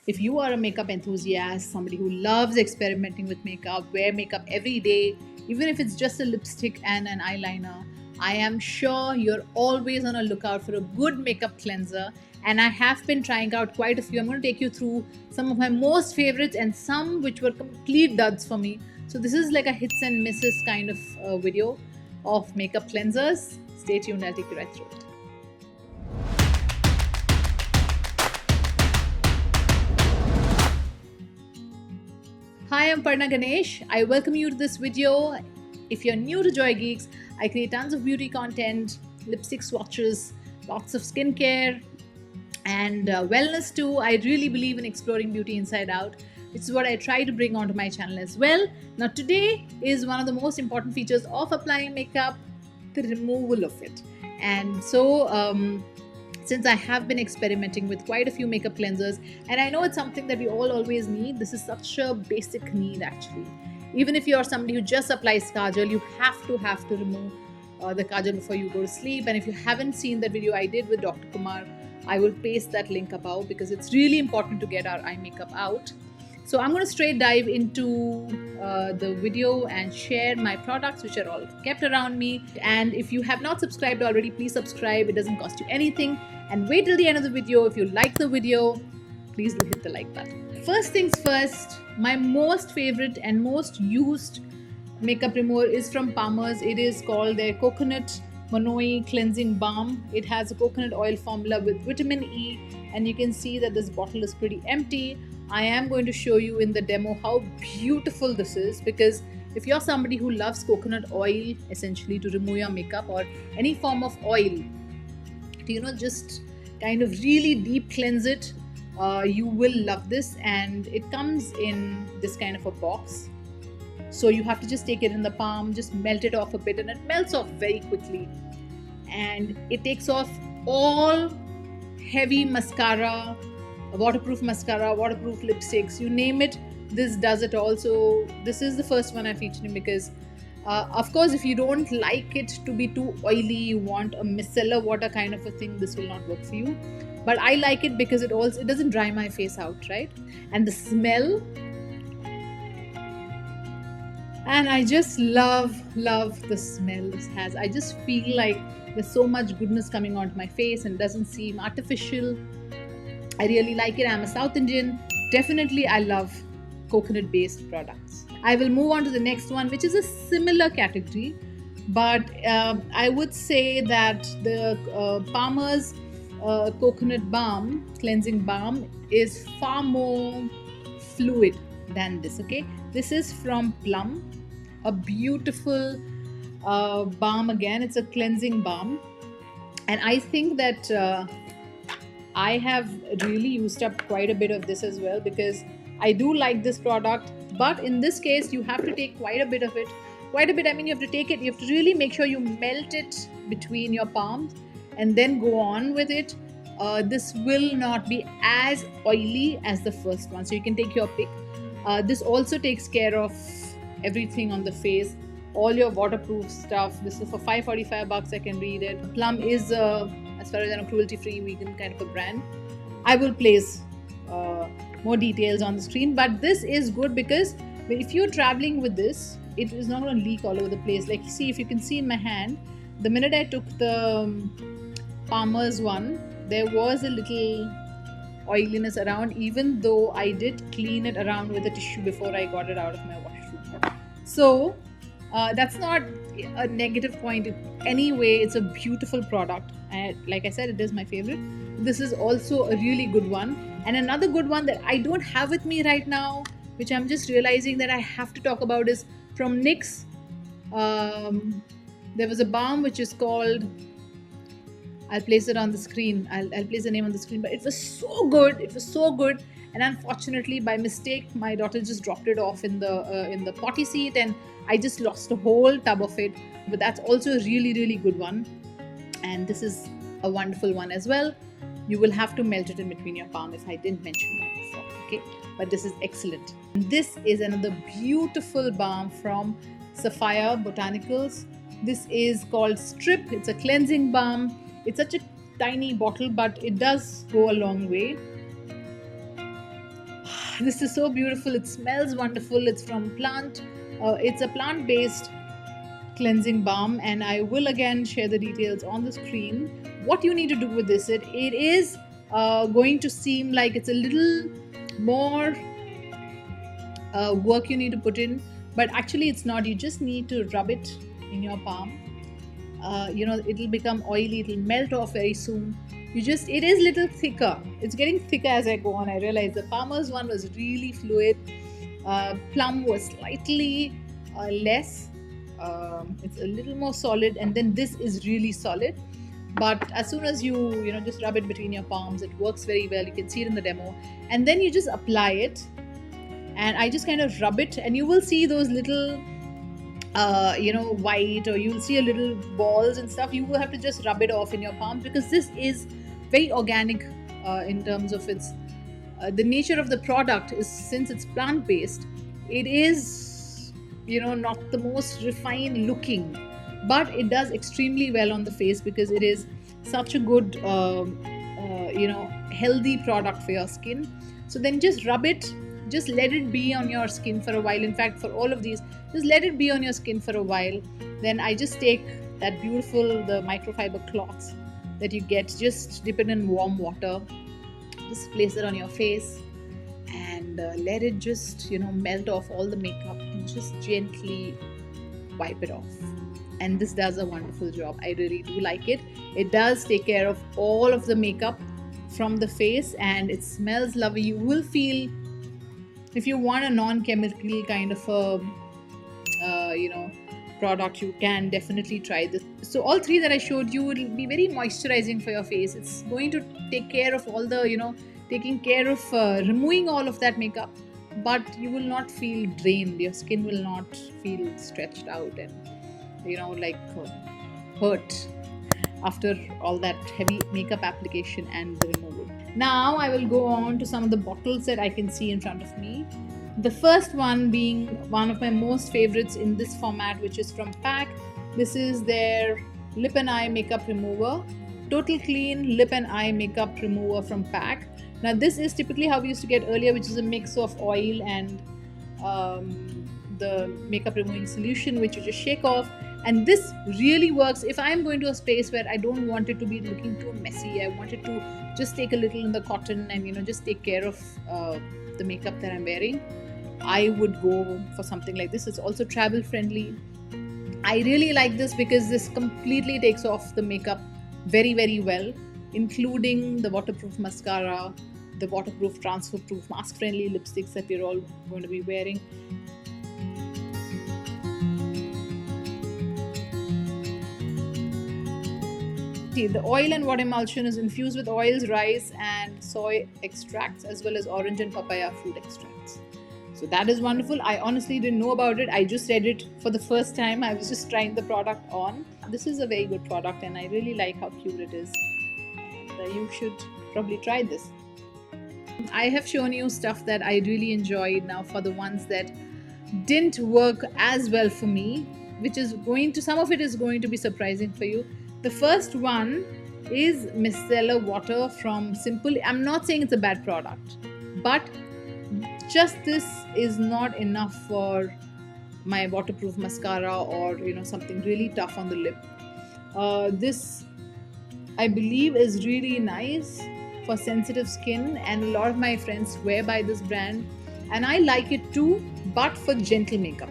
If you are a makeup enthusiast, somebody who loves experimenting with makeup, wear makeup every day, even if it's just a lipstick and an eyeliner, I am sure you're always on a lookout for a good makeup cleanser. And I have been trying out quite a few. I'm going to take you through some of my most favorites and some which were complete duds for me. So, this is like a hits and misses kind of video of makeup cleansers. Stay tuned, I'll take you right through it. Hi, I'm Parna Ganesh. I welcome you to this video. If you're new to Joy Geeks, I create tons of beauty content, lipstick swatches, lots of skincare, and wellness too. I really believe in exploring beauty inside out, which is what I try to bring onto my channel as well. Now, today is one of the most important features of applying makeup, the removal of it. And so, since I have been experimenting with quite a few makeup cleansers, and I know it's something that we all always need. This is such a basic need actually. Even if you're somebody who just applies kajal, you have to remove the kajal before you go to sleep. And if you haven't seen that video I did with Dr. Kumar, I will paste that link above because it's really important to get our eye makeup out. So I'm going to straight dive into the video and share my products which are all kept around me. And if you have not subscribed already, please subscribe. It doesn't cost you anything. And wait till the end of the video. If you like the video, please do hit the like button. First things first, my most favorite and most used makeup remover is from Palmer's. It is called their Coconut Monoi Cleansing Balm. It has a coconut oil formula with vitamin E, and you can see that this bottle is pretty empty. I am going to show you in the demo how beautiful this is, because if you're somebody who loves coconut oil essentially to remove your makeup or any form of oil to just kind of really deep cleanse it, you will love this. And it comes in this kind of a box, so you have to just take it in the palm, just melt it off a bit, and it melts off very quickly, and it takes off all heavy mascara, waterproof mascara, waterproof lipsticks, you name it, this does it all. So this is the first one I featured in because of course, if you don't like it to be too oily, you want a micellar water kind of a thing, this will not work for you. But I like it because it doesn't dry my face out, right? And the smell, and I just love the smell this has. I just feel like there's so much goodness coming onto my face and doesn't seem artificial. I really like it. I'm a South Indian. Definitely, I love coconut based products. I will move on to the next one, which is a similar category, but I would say that the Palmer's coconut balm, cleansing balm, is far more fluid than this. Okay, this is from Plum, a beautiful balm. Again, it's a cleansing balm, and I think that I have really used up quite a bit of this as well because I do like this product. But in this case, you have to take quite a bit of it. Quite a bit, I mean, you have to take it, you have to really make sure you melt it between your palms and then go on with it. This will not be as oily as the first one, so you can take your pick. This also takes care of everything on the face, all your waterproof stuff. This is for $5.45, I can read it. Plum is, as far as I know, cruelty-free, vegan kind of a brand. I will place more details on the screen, but this is good because if you're traveling with this, it is not going to leak all over the place. Like, see, if you can see in my hand, the minute I took the Palmer's one, there was a little oiliness around, even though I did clean it around with a tissue before I got it out of my washroom. So that's not a negative point anyway. It's a beautiful product, and like I said, it is my favorite. This is also a really good one. And another good one that I don't have with me right now, which I'm just realizing that I have to talk about, is from NYX. There was a balm which is called, I'll place it on the screen, I'll place the name on the screen, but it was so good, and unfortunately by mistake my daughter just dropped it off in the potty seat and I just lost a whole tub of it. But that's also a really good one, and this is a wonderful one as well. You will have to melt it in between your palm if I didn't mention that before, okay? But this is excellent. This is another beautiful balm from Sapphire Botanicals. This is called Strip. It's a cleansing balm. It's such a tiny bottle, but it does go a long way. This is so beautiful. It smells wonderful. It's from plant. It's a plant-based cleansing balm, and I will again share the details on the screen. What you need to do with this, it is going to seem like it's a little more work you need to put in, but actually it's not. You just need to rub it in your palm. It'll become oily, it'll melt off very soon. It is little thicker. It's getting thicker as I go on. I realize the Palmer's one was really fluid. Plum was slightly less. It's a little more solid, and then this is really solid. But as soon as you just rub it between your palms, it works very well. You can see it in the demo, and then you just apply it. And I just kind of rub it, and you will see those little white, or you'll see a little balls and stuff. You will have to just rub it off in your palm, because this is very organic in terms of its the nature of the product. Is, since it's plant-based, it is not the most refined looking, but it does extremely well on the face, because it is such a good healthy product for your skin. So then just rub it, just let it be on your skin for a while. In fact, for all of these, just let it be on your skin for a while. Then I just take that the microfiber cloths that you get, just dip it in warm water, just place it on your face, and let it just melt off all the makeup, and just gently wipe it off. And this does a wonderful job. I really do like it. It does take care of all of the makeup from the face, and it smells lovely. You will feel, if you want a non-chemical kind of a product, you can definitely try this. So all three that I showed you will be very moisturizing for your face. It's going to take care of all the taking care of removing all of that makeup, but you will not feel drained. Your skin will not feel stretched out and hurt after all that heavy makeup application and the removal. Now I will go on to some of the bottles that I can see in front of me. The first one being one of my most favorites in this format, which is from PAC. This is their lip and eye makeup remover. Total Clean Lip and Eye Makeup Remover from PAC. Now this is typically how we used to get earlier, which is a mix of oil and the makeup removing solution, which you just shake off. And this really works if I'm going to a space where I don't want it to be looking too messy. I want it to just take a little in the cotton and just take care of the makeup that I'm wearing. I would go for something like this. It's also travel friendly. I really like this because this completely takes off the makeup very, very well, including the waterproof mascara, the waterproof, transfer proof, mask friendly lipsticks that we're all going to be wearing. The oil and water emulsion is infused with oils, rice and soy extracts, as well as orange and papaya fruit extracts. So that is wonderful. I honestly didn't know about it. I just read it for the first time. I was just trying the product on. This is a very good product and I really like how cute it is. And you should probably try this. I have shown you stuff that I really enjoyed. Now for the ones that didn't work as well for me, which is some of it is going to be surprising for you. The first one is micellar water from Simple. I'm not saying it's a bad product, but just this is not enough for my waterproof mascara or something really tough on the lip. This I believe is really nice for sensitive skin, and a lot of my friends swear by this brand, and I like it too, but for gentle makeup.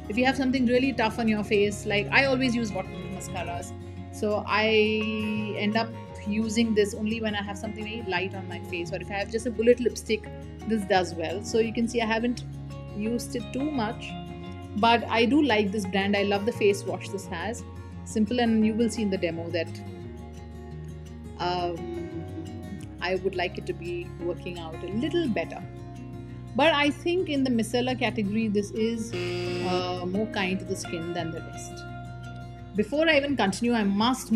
If you have something really tough on your face, like I always use waterproof mascaras, so I end up using this only when I have something very light on my face, or if I have just a bullet lipstick, this does well. So you can see I haven't used it too much, but I do like this brand. I love the face wash this has. Simple, and you will see in the demo that I would like it to be working out a little better. But I think in the micellar category, this is more kind to the skin than the rest. Before I even continue, I must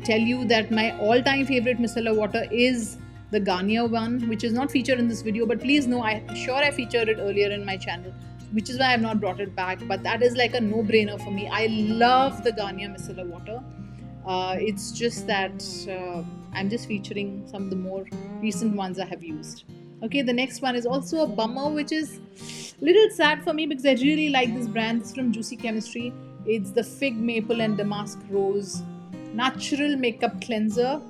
tell you that my all-time favorite micellar water is the Garnier one, which is not featured in this video, but please know I'm sure I featured it earlier in my channel, which is why I have not brought it back. But that is like a no-brainer for me. I love the Garnier micellar water. It's just that I'm just featuring some of the more recent ones I have used. Okay, the next one is also a bummer, which is a little sad for me because I really like this brand. It's from Juicy Chemistry. It's the Fig Maple and Damask Rose Natural Makeup Cleanser.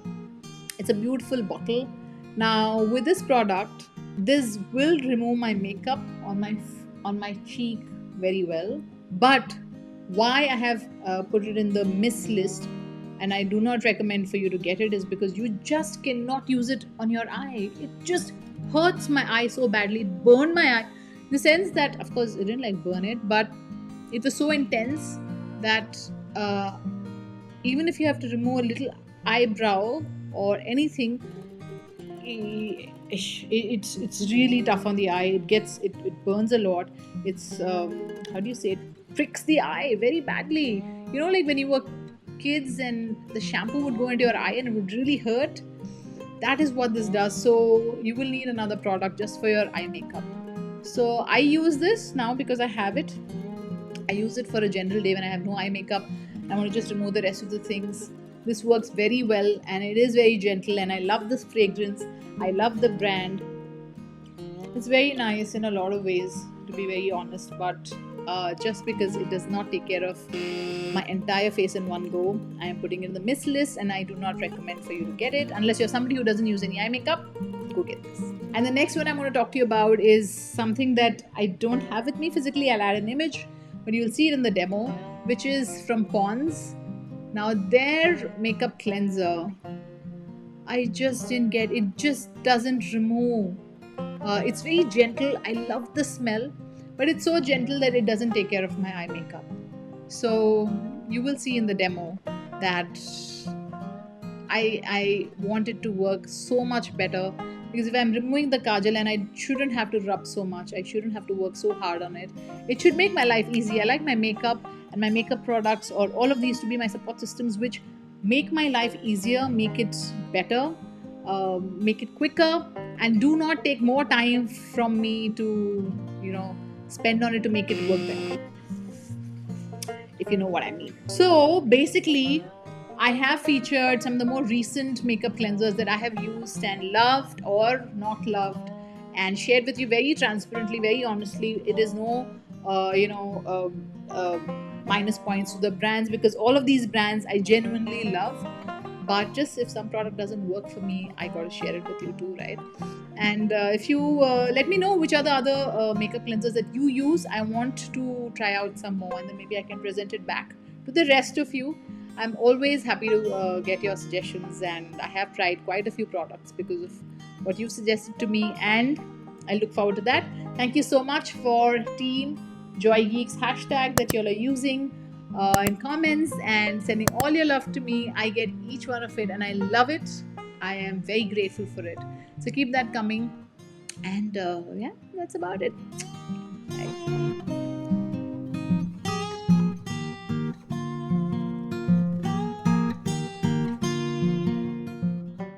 It's a beautiful bottle. Now, with this product, this will remove my makeup on my cheek very well. But why I have put it in the miss list and I do not recommend for you to get it is because you just cannot use it on your eye. It just hurts my eye so badly. It burned my eye. In the sense that, of course, it didn't like burn it, but it was so intense that even if you have to remove a little eyebrow or anything, it's really tough on the eye. It burns a lot. It's how do you say it? Pricks the eye very badly. You know, like when you were kids and the shampoo would go into your eye and it would really hurt. That is what this does. So you will need another product just for your eye makeup. So I use this now because I have it. I use it for a general day when I have no eye makeup. I want to just remove the rest of the things. This works very well and it is very gentle, and I love this fragrance. I love the brand. It's very nice in a lot of ways, to be very honest, but just because it does not take care of my entire face in one go, I am putting it in the miss list and I do not recommend for you to get it unless you're somebody who doesn't use any eye makeup. Go get this. And the next one I'm going to talk to you about is something that I don't have with me physically. I'll add an image, but you'll see it in the demo, which is from Pond's. Now their makeup cleanser, I just didn't get it. Just doesn't remove. It's very gentle. I love the smell, but it's so gentle that it doesn't take care of my eye makeup. So you will see in the demo that I want it to work so much better, because if I'm removing the kajal and I shouldn't have to rub so much, I shouldn't have to work so hard on it. It should make my life easy. I like my makeup and my makeup products, or all of these, to be my support systems which make my life easier, make it better, make it quicker, and do not take more time from me to, spend on it to make it work better, if you know what I mean. So basically, I have featured some of the more recent makeup cleansers that I have used and loved or not loved, and shared with you very transparently, very honestly. It is no, minus points to the brands, because all of these brands I genuinely love. But just if some product doesn't work for me, I gotta share it with you too, right? And if you let me know which are the other makeup cleansers that you use, I want to try out some more, and then maybe I can present it back to the rest of you. I'm always happy to get your suggestions, and I have tried quite a few products because of what you suggested to me, and I look forward to that. Thank you so much for Team Joy Geeks hashtag that you all are using in comments and sending all your love to me. I get each one of it and I love it. I am very grateful for it. So keep that coming. And yeah, that's about it. Bye.